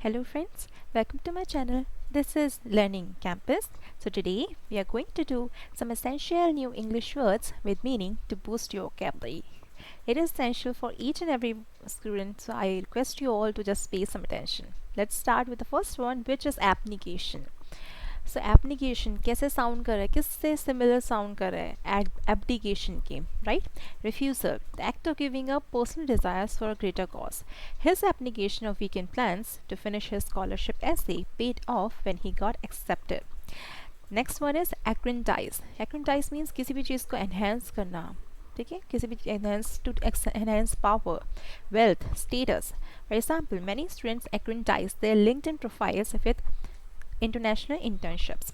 Hello friends, welcome to my channel. This is Learning Campus. So today we are going to do some essential new English words with meaning to boost your vocabulary. It is essential for each and every student, so I request you all to just pay some attention. Let's start with the first one, which is abnegation. So application कैसे sound कर रहा है, किससे similar sound कर रहा है abdication के, right. Refusal, the act of giving up personal desires for a greater cause. His application of weekend plans to finish his scholarship essay paid off when he got accepted. Next one is aggrandize. Aggrandize means किसी भी चीज़ को enhance करना, ठीक है, किसी भी enhance to enhance power, wealth, status. For example, many students aggrandize their LinkedIn profiles with international internships.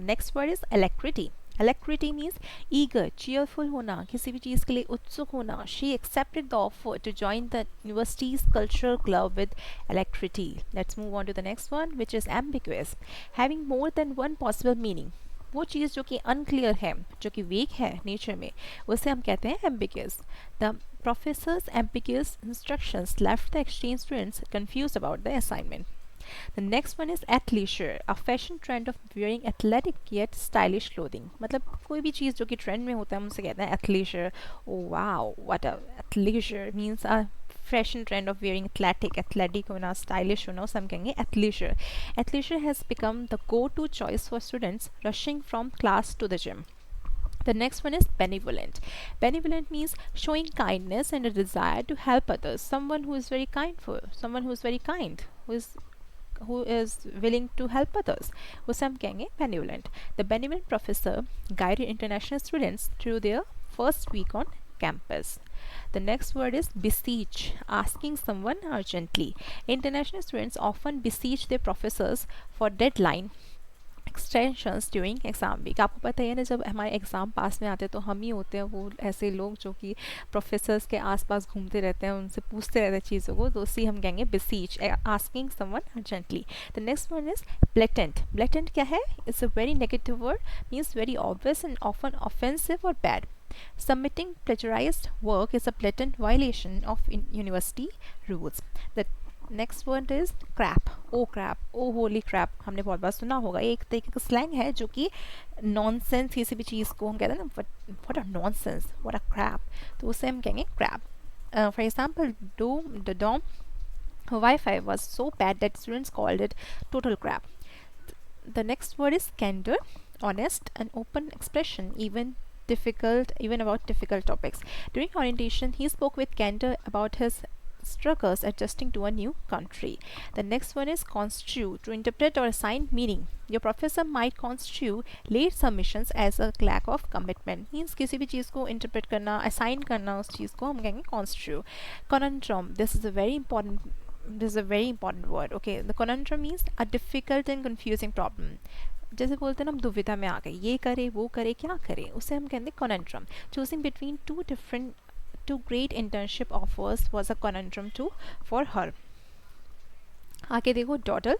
Next word is alacrity. Alacrity means eager, cheerful होना, किसी भी चीज़ के लिए उत्सुक होना. She accepted the offer to join the university's cultural club with alacrity. Let's move on to the next one, which is ambiguous. Having more than one possible meaning. वो चीज़ जो कि unclear है, जो कि weak है नेचर में, उसे हम कहते हैं ambiguous. The professor's ambiguous instructions left the exchange students confused about the assignment. The next one is athleisure, a fashion trend of wearing athletic yet stylish clothing. मतलब कोई भी चीज़ जो कि ट्रेंड में होता है हम उसे कहते हैं athleisure. Oh wow, what a athleisure means a fashion trend of wearing athletic होना, stylish होना, उसे हम कहेंगे athleisure. Athleisure has become the go-to choice for students rushing from class to the gym. The next one is benevolent. Benevolent means showing kindness and a desire to help others. Someone who is very kindful, someone who is very kind, who is willing to help others. उसे हम कहेंगे benevolent. The benevolent professor guided international students through their first week on campus. The next word is beseech, asking someone urgently. International students often beseech their professors for deadline extensions during exam week. आपको पता है ना, जब हमारे exam pass में आते हैं तो हम ही होते हैं वो ऐसे लोग जो कि प्रोफेसर्स के आसपास घूमते रहते हैं, उनसे पूछते रहते हैं चीज़ों को, तो उसी हम कहेंगे beseech, asking someone urgently. The next one is blatant. Blatant क्या है? It's a very negative word, means very obvious and often offensive और bad. Submitting plagiarized work is a blatant violation of university rules. The next word is crap. Oh crap, oh holy crap, हमने बहुत बार सुना होगा. एक तरीके का slang है जो कि नॉनसेंस किसी भी चीज़ को हम कहते हैं ना, what a nonsense, what a crap, तो उसे हम कहेंगे crap. For example, the dorm wifi was so bad that students called it total crap. The next word is candor, honest and open expression, even about difficult topics. During orientation, he spoke with candor about his struggles adjusting to a new country. The next one is construe, to interpret or assign meaning. Your professor might construe late submissions as a lack of commitment. Means किसी भी चीज़ को interpret करना, assign करना उस चीज़ को हम कहेंगे construe. Conundrum, this is a very important word. Okay, the conundrum means a difficult and confusing problem. जैसे बोलते हैं ना, हम दुविधा में आ गए, ये करे वो करे क्या करे, उसे हम कहते हैं conundrum. Choosing between two great internship offers was a conundrum too for her. आगे देखो, डॉडल.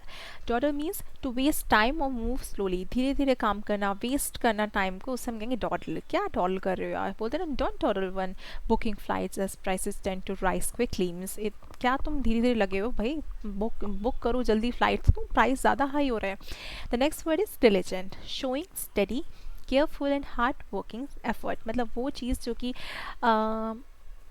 डॉडल मीन्स टू वेस्ट टाइम और मूव स्लोली, धीरे धीरे काम करना, वेस्ट करना टाइम को, उससे हम कहेंगे डॉडल. क्या डॉडल कर रहे हो यार, बोलते हैं ना, don't dawdle when booking flights as prices tend to rise quickly. Means क्या तुम धीरे धीरे लगे हो भाई, बुक करो जल्दी फ्लाइट्स, तो प्राइस ज़्यादा हाई हो रहा है. The next word is diligent, showing study, careful and hard working effort. मतलब वो चीज़ जो कि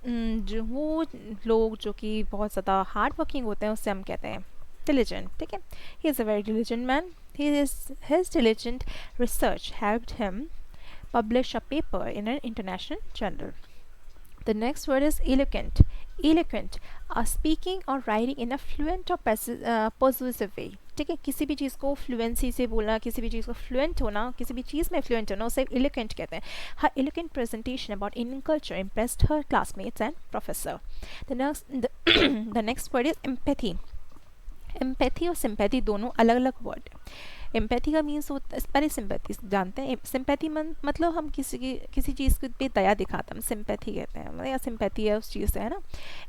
जो वो लोग जो कि बहुत ज़्यादा हार्ड वर्किंग होते हैं उससे हम कहते हैं diligent. ठीक है, he is a very diligent man. His diligent research helped him publish a paper in an international journal. The next word is eloquent. Eloquent, speaking or writing in a fluent or persuasive way. ठीक है, किसी भी चीज़ को fluency से बोलना, किसी भी चीज़ को फ्लुएंट होना, किसी भी चीज़ में फ्लुएंट होना, उसे eloquent कहते हैं. Her eloquent presentation about Indian culture impressed her classmates and professor. The next word is empathy. Empathy और सिंपैथी दोनों अलग अलग वर्ड. एम्पैथी का मीन्स होता है, पहले सिंपैथी जानते हैं. सिंपैथी मतलब हम किसी चीज़ पे दया दिखाते हैं, हम सिंपैथी कहते हैं, मतलब या सिंपैथी है उस चीज़ से, है ना.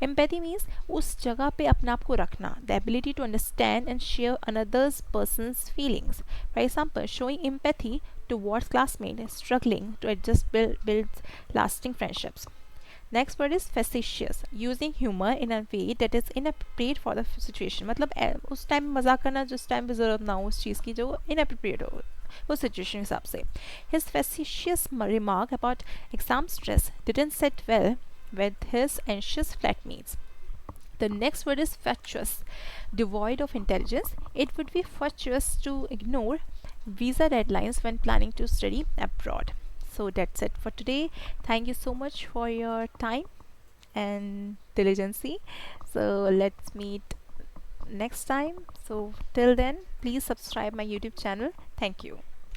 एम्पैथी मीन्स उस जगह पे अपने आप को रखना, the ability to understand and share another's person's feelings. For example, showing empathy towards classmate struggling to adjust builds lasting friendships. Next word is facetious, using humor in a way that is inappropriate for the situation. मतलब उस time मजाक करना जिस time पे ज़रूरत ना हो उस चीज़ की, जो inappropriate हो उस सिचुएशन के हिसाब से. His facetious remark about exam stress didn't sit well with his anxious flatmates. The next word is fatuous, devoid of intelligence. It would be fatuous to ignore visa deadlines when planning to study abroad. So that's it for today. Thank you so much for your time and diligence. So let's meet next time. So till then, please subscribe my YouTube channel. Thank you.